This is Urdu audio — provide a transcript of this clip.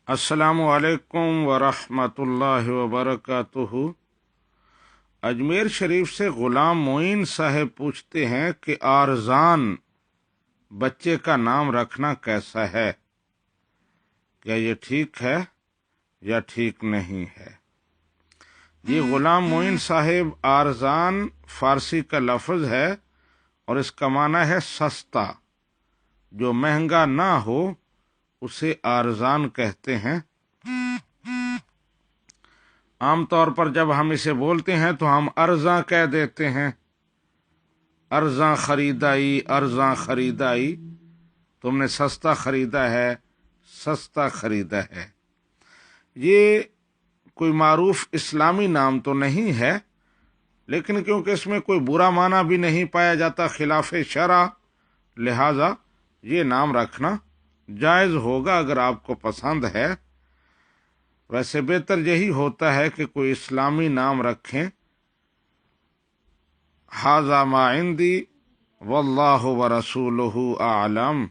السلام علیکم ورحمۃ اللہ وبرکاتہ۔ اجمیر شریف سے غلام معین صاحب پوچھتے ہیں کہ ارزان بچے کا نام رکھنا کیسا ہے؟ کیا یہ ٹھیک ہے یا ٹھیک نہیں ہے؟ یہ غلام معین صاحب، ارزان فارسی کا لفظ ہے اور اس کا معنی ہے سستا۔ جو مہنگا نہ ہو اسے ارزان کہتے ہیں۔ عام طور پر جب ہم اسے بولتے ہیں تو ہم ارزاں کہہ دیتے ہیں، ارزاں خریدائی، ارزاں خریدائی، تم نے سستا خریدا ہے، سستا خریدا ہے۔ یہ کوئی معروف اسلامی نام تو نہیں ہے، لیکن کیونکہ اس میں کوئی برا معنی بھی نہیں پایا جاتا خلاف شرع، لہذا یہ نام رکھنا جائز ہوگا اگر آپ کو پسند ہے۔ ویسے بہتر یہی ہوتا ہے کہ کوئی اسلامی نام رکھیں۔ ھذا ما عندی واللہ ورسولہ اعلم۔